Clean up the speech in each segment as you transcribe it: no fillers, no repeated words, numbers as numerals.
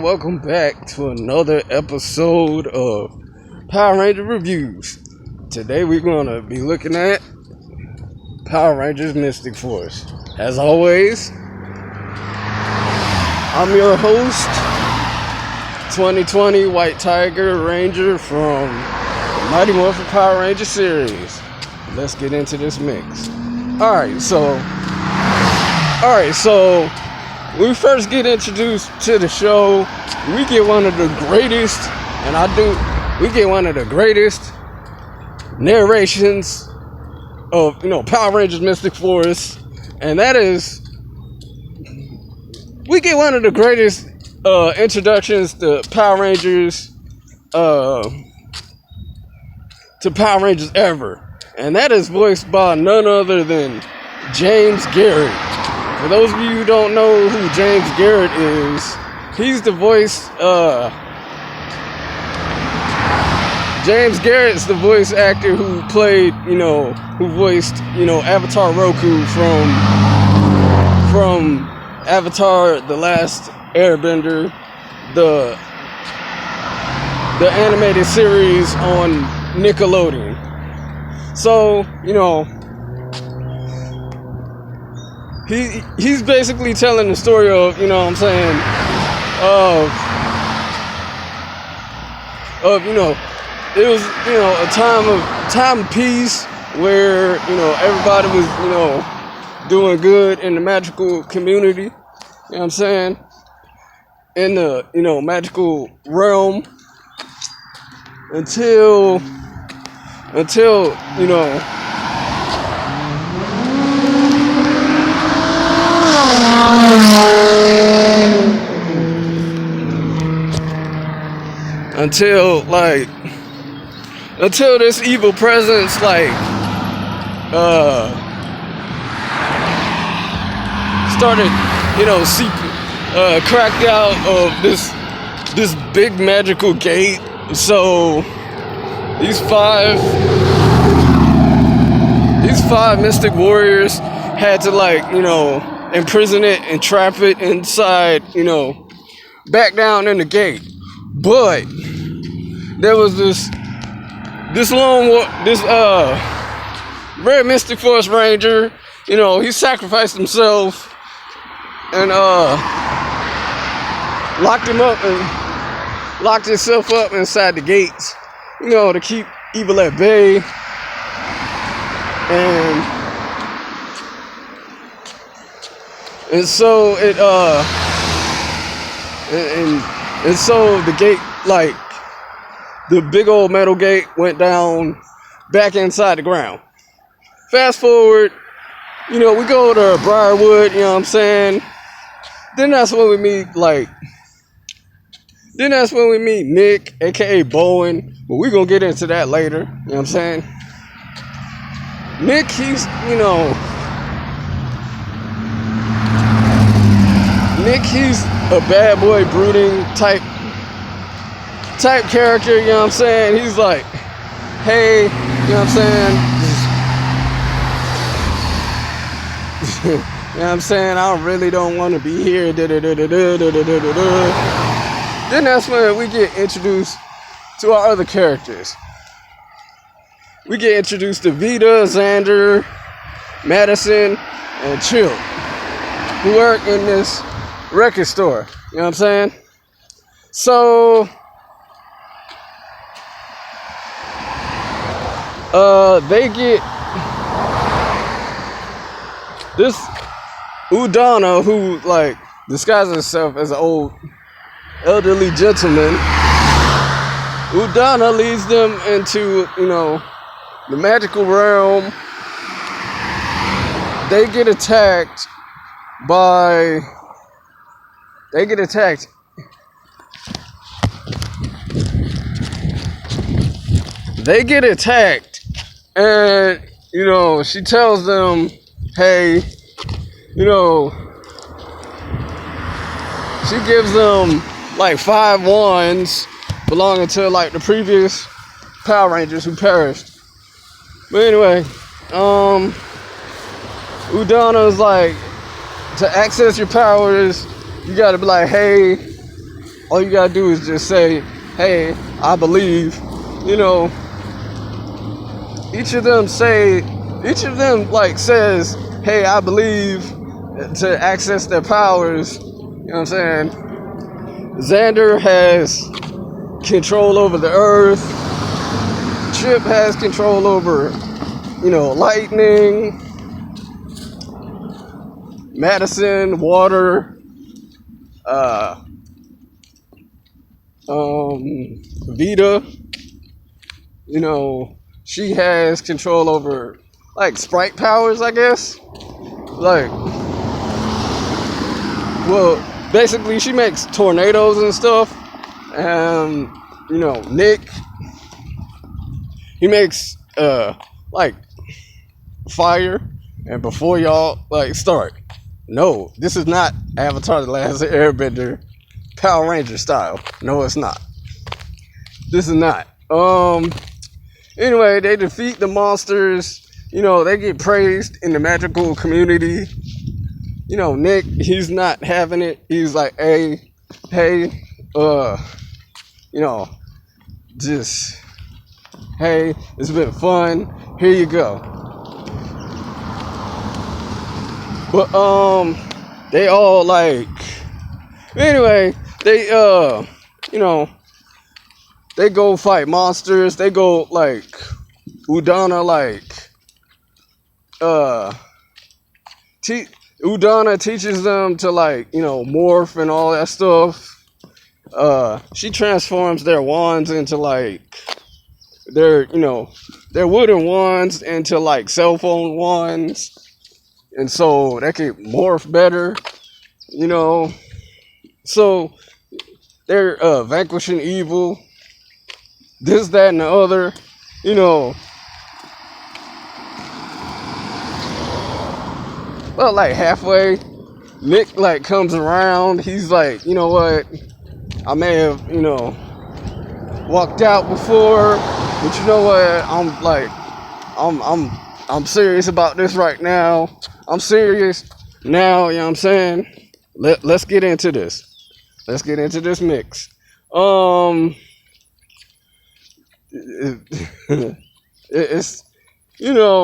welcome back to another episode of Power Ranger Reviews. Today we're going to be looking at Power Rangers Mysticforce. As always, I'm your host, 2020 White Tiger Ranger from the Mighty Morphin Power Ranger series. Let's get into this mix. Alright, so when we first get introduced to the show, we get one of the greatest, we get one of the greatest narrations of, Power Rangers Mysticforce, and that is, we get one of the greatest introductions to Power Rangers, ever, and that is voiced by none other than James Garrett. For those of you who don't know who James Garrett is, he's the voice, James Garrett's the voice actor who played, who voiced, Avatar Roku from Avatar The Last Airbender, the animated series on Nickelodeon. So, he's basically telling the story of, it was, a time of peace where, everybody was, doing good in the magical community, in the, magical realm until, until this evil presence started cracked out of this big magical gate. So these five mystic warriors had to imprison it and trap it inside, back down in the gate. But there was this Red Mysticforce Ranger, he sacrificed himself and locked himself up inside the gates, to keep evil at bay. And so it and so the gate, the big old metal gate went down back inside the ground. Fast forward, we go to Briarwood, Then that's when we meet Nick, aka Bowen, but we're gonna get into that later, Nick, he's a bad boy brooding type character, He's like, hey, I really don't want to be here. Then that's when we get introduced to our other characters. We get introduced to Vita, Xander, Madison, and Chill, who work in this record store. So they get this Udana, who disguises herself as an old elderly gentleman. Udana leads them into the magical realm. They get attacked and she tells them, hey, she gives them 5 wands belonging to the previous Power Rangers who perished. But anyway, Udana's to access your powers, you gotta be like, hey, all you gotta do is just say, hey, I believe. You know, each of them like says, hey, I believe, to access their powers. You know what I'm saying? Xander has control over the earth. Chip has control over, lightning. Madison, water. Vita, she has control over like sprite powers, I guess. Like, well, basically she makes tornadoes and stuff. And Nick, he makes like fire. And before y'all like start, no, this is not Avatar: The Last Airbender Power Ranger style. No, it's not. This is not. Anyway, they defeat the monsters. They get praised in the magical community. Nick, he's not having it. He's like, hey, just, hey, it's been fun. Here you go. But, they all like, anyway, they, they go fight monsters. They go like, Udana like, Udana teaches them to like, morph and all that stuff. She transforms their wands into like, their wooden wands into like cell phone wands. And so they can morph better, So they're vanquishing evil. This, that, and the other, Well, like halfway, Nick like comes around. He's like, you know what? I may have, walked out before, but you know what? I'm serious about this right now. I'm serious now, you know what I'm saying? Let's get into this. Let's get into this mix. It's, and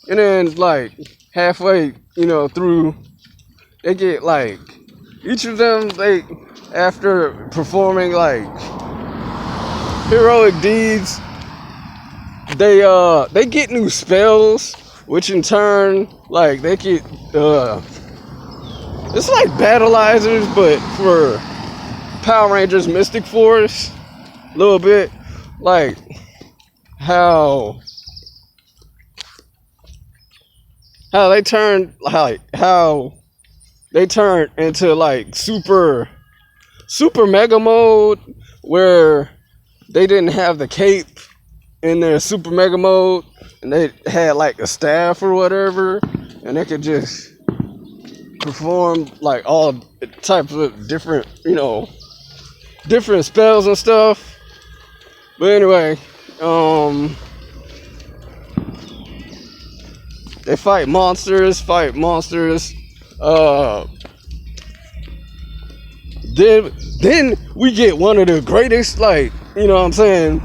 then like halfway, through, they get like, each of them, they, after performing like heroic deeds, they get new spells, which in turn, like, they get, it's like Battleizers, but for Power Rangers Mysticforce, a little bit, like, how they turn, how they turn into, like, super mega mode, where they didn't have the cape in their super mega mode, and they had like a staff or whatever, and they could just perform like all types of different, different spells and stuff. But anyway, they fight monsters. Then we get one of the greatest, like, you know what I'm saying,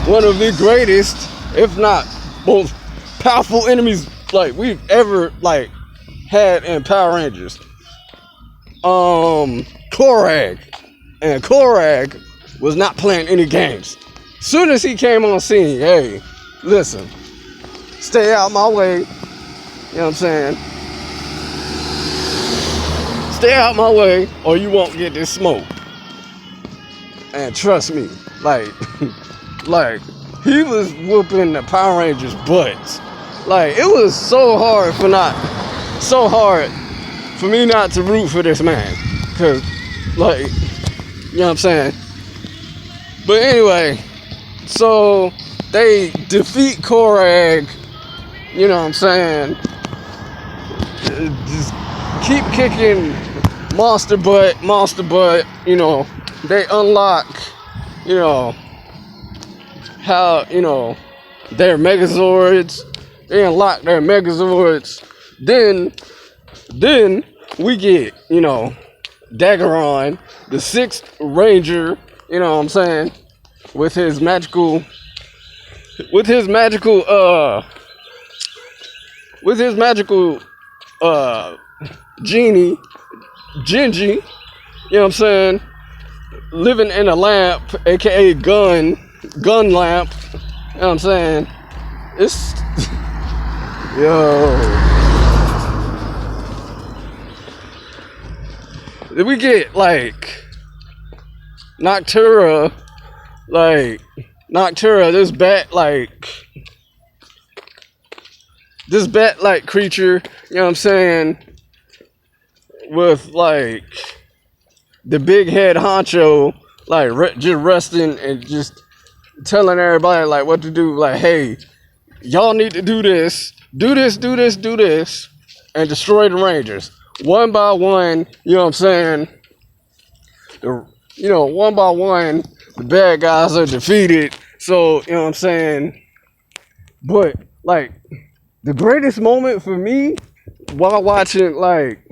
one of the greatest, if not most powerful enemies like we've ever like had in Power Rangers. Korag. And Korag was not playing any games. Soon as he came on scene, hey, listen, stay out my way. You know what I'm saying? Stay out my way or you won't get this smoke. And trust me, like, like, he was whooping the Power Rangers' butts. Like, it was so hard for me not to root for this man. Cause, like, you know what I'm saying? But anyway, so they defeat Korag, you know what I'm saying? Just keep kicking monster butt, they unlock, how, their Megazords. They unlock their Megazords. Then we get, Daggeron, the sixth Ranger, you know what I'm saying, with his magical, with his magical, with his magical, genie, Gingy, you know what I'm saying, living in a lamp, aka gun lamp, you know what I'm saying, it's, yo. We get like Noctura, this bat like creature, you know what I'm saying, with like the big head honcho, like just resting and just telling everybody like what to do, like, hey, y'all need to do this, and destroy the Rangers. One by one, you know what I'm saying? One by one, the bad guys are defeated. So, you know what I'm saying? But, like, the greatest moment for me while watching, like,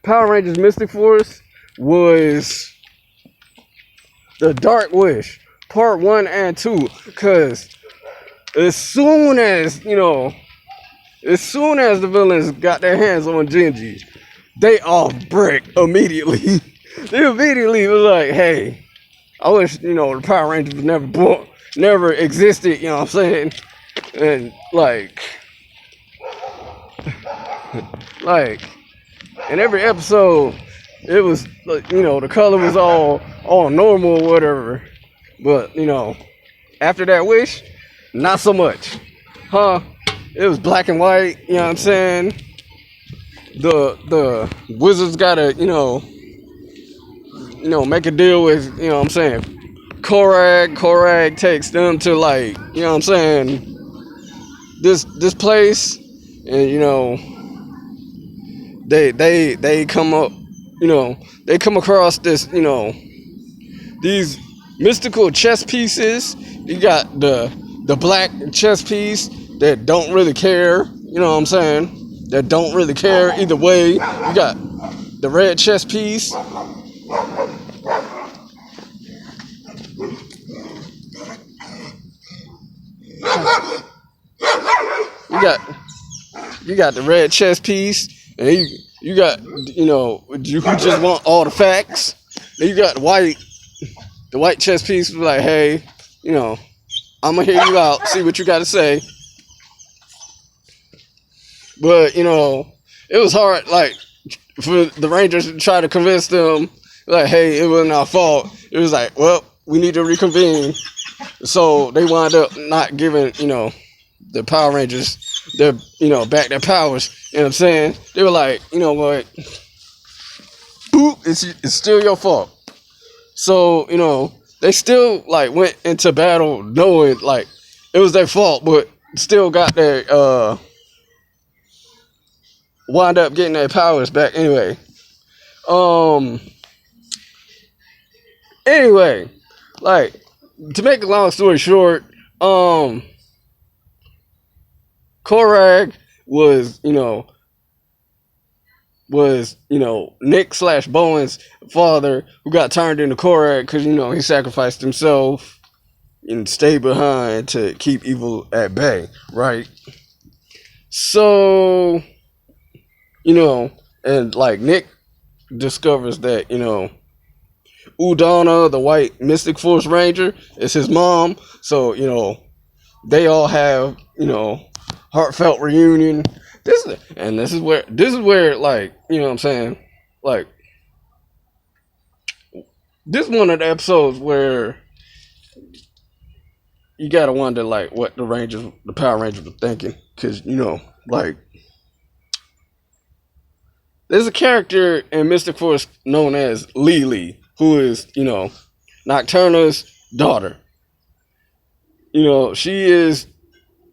Power Rangers Mysticforce was the Dark Wish, part 1 and 2. Because as soon as the villains got their hands on Gingy, they off brick immediately. They immediately was like, hey, I wish, the Power Rangers never existed, you know what I'm saying? And like in every episode, it was like, the color was all normal or whatever. But, after that wish, not so much. It was black and white, you know what I'm saying? The wizards gotta, make a deal with, you know what I'm saying, Korag takes them to, like, you know what I'm saying, this place, and, they come up, they come across this, these mystical chess pieces. You got the black chess piece that don't really care, you know what I'm saying, that don't really care either way. You got the red chess piece. You got the red chess piece, and you got, you just want all the facts. Then you got the white chess piece, like, hey, I'm gonna hear you out, see what you got to say. But it was hard, like, for the Rangers to try to convince them, like, hey, it wasn't our fault. It was like, well, we need to reconvene. So they wound up not giving, the Power Rangers their, back their powers. You know what I'm saying? They were like, you know what? Boop, it's still your fault. So, they still, like, went into battle knowing, like, it was their fault, but still got their, wound up getting their powers back anyway. Anyway, like, to make a long story short, Korag was, Nick / Bowen's father, who got turned into Korag because, he sacrificed himself and stayed behind to keep evil at bay, right? So, and like Nick discovers that, Udana, the white Mysticforce Ranger, is his mom. So, they all have, heartfelt reunion. This is where, like, you know what I'm saying? Like, this is one of the episodes where you gotta wonder, like, what the Power Rangers were thinking. Because, like, there's a character in Mystic Force known as Lily, who is, Nocturna's daughter. She is,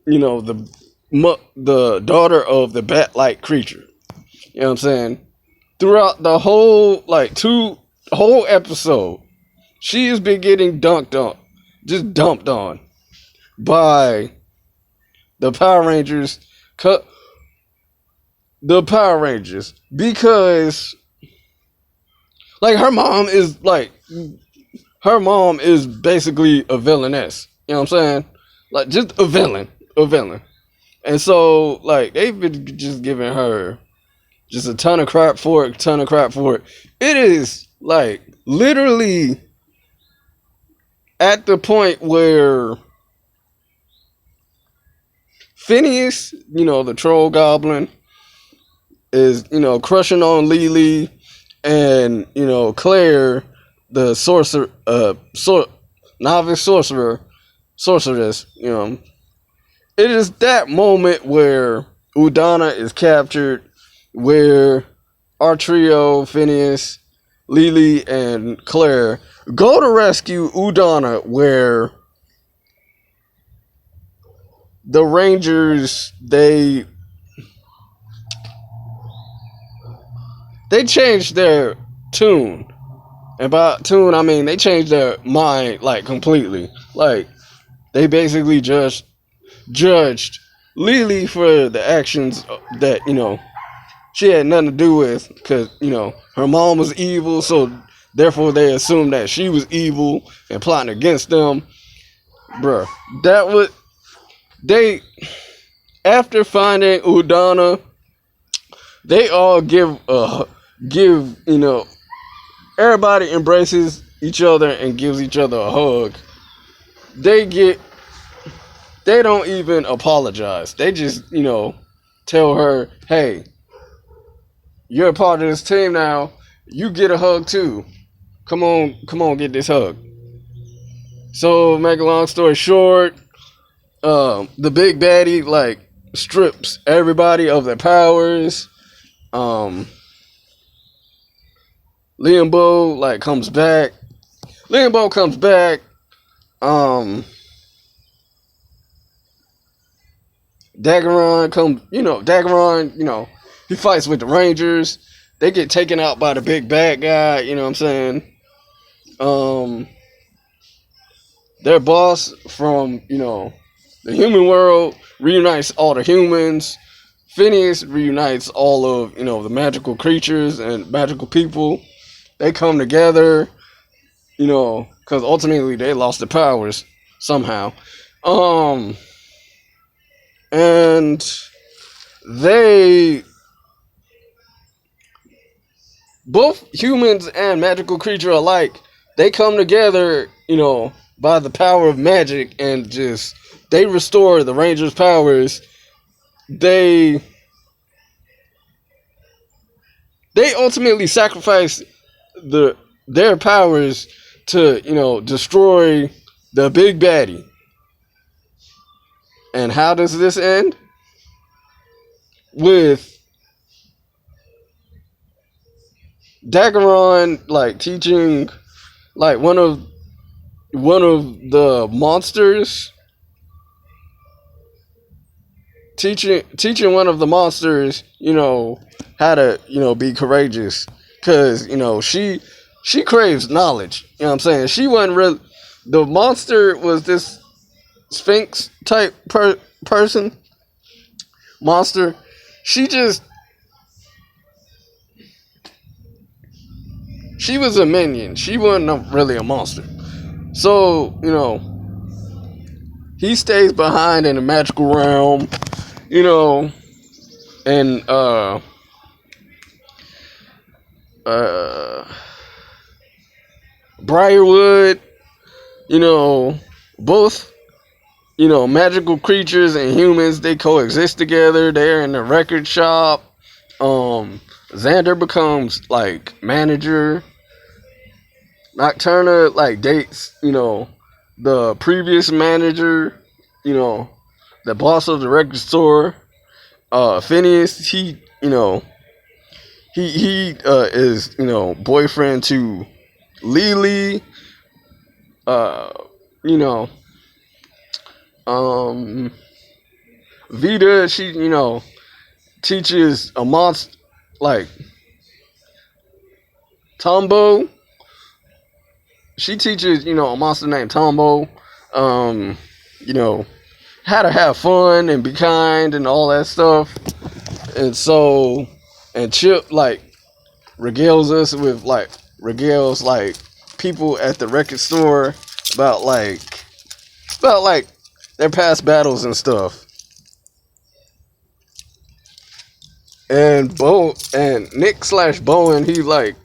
the daughter of the bat-like creature. You know what I'm saying? Throughout the whole, like, whole episode, she has been getting dumped on by the Power Rangers, the Power Rangers, because like her mom is basically a villainess. You know what I'm saying? Like just a villain, a villain. And so like they've been just giving her just a ton of crap for it, ton of crap for it. It is like literally at the point where Phineas, the troll goblin, is, crushing on Lily, and, Claire, the novice sorceress, it is that moment where Udana is captured, where our trio, Phineas, Lily, and Claire, go to rescue Udana, where the Rangers, they changed their tune. And by tune, I mean they changed their mind, like, completely. Like, they basically judged Lily for the actions that, she had nothing to do with, because, her mom was evil, so therefore they assumed that she was evil and plotting against them. Bruh, that was... After finding Udana, they all give, everybody embraces each other and gives each other a hug. They don't even apologize. They just, tell her, hey, you're a part of this team now. You get a hug too. Come on, get this hug. So, make a long story short, the big baddie, like, strips everybody of their powers. Liambo, like, comes back. Liambo comes back. Daggeron, he fights with the Rangers. They get taken out by the big bad guy, you know what I'm saying? Their boss from, the human world reunites all the humans. Phineas reunites all of, the magical creatures and magical people. They come together, because ultimately they lost their powers somehow. And both humans and magical creature alike, they come together, by the power of magic, and they restore the Rangers' powers. They ultimately sacrifice their powers to, destroy the big baddie. And how does this end? With Daggeron, like, teaching, like, one of the monsters, teaching one of the monsters, how to, be courageous. Because, she craves knowledge. You know what I'm saying? She wasn't really... The monster was this Sphinx type person. Monster. She was a minion. She wasn't really a monster. So, he stays behind in the magical realm, and Briarwood, both, magical creatures and humans, they coexist together. They're in the record shop. Xander becomes, like, manager. Nocturna, like, dates, the previous manager, the boss of the record store. Phineas, he is, boyfriend to Lily. Vita, she, teaches a monster, like, Tombo. She teaches, a monster named Tombo, how to have fun and be kind and all that stuff. And so, and Chip like regales like people at the record store about like their past battles and stuff. And Nick slash Bowen, he like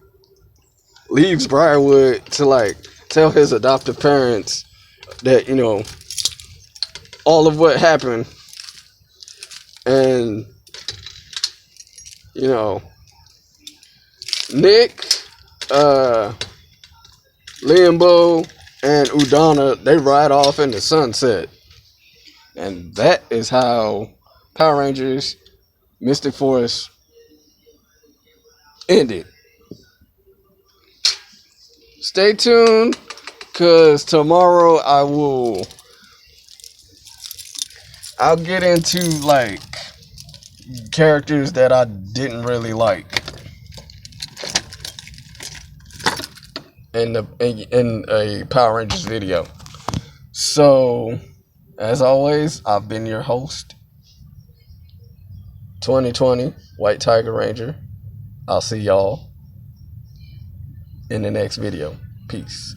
leaves Briarwood to like tell his adoptive parents that, you know, all of what happened. And, you know, Nick, Limbo, and Udana, they ride off in the sunset. And that is how Power Rangers Mysticforce ended. Stay tuned, because tomorrow I'll get into like characters that I didn't really like in a Power Rangers video. So, as always, I've been your host, 2020 White Tiger Ranger. I'll see y'all in the next video. Peace.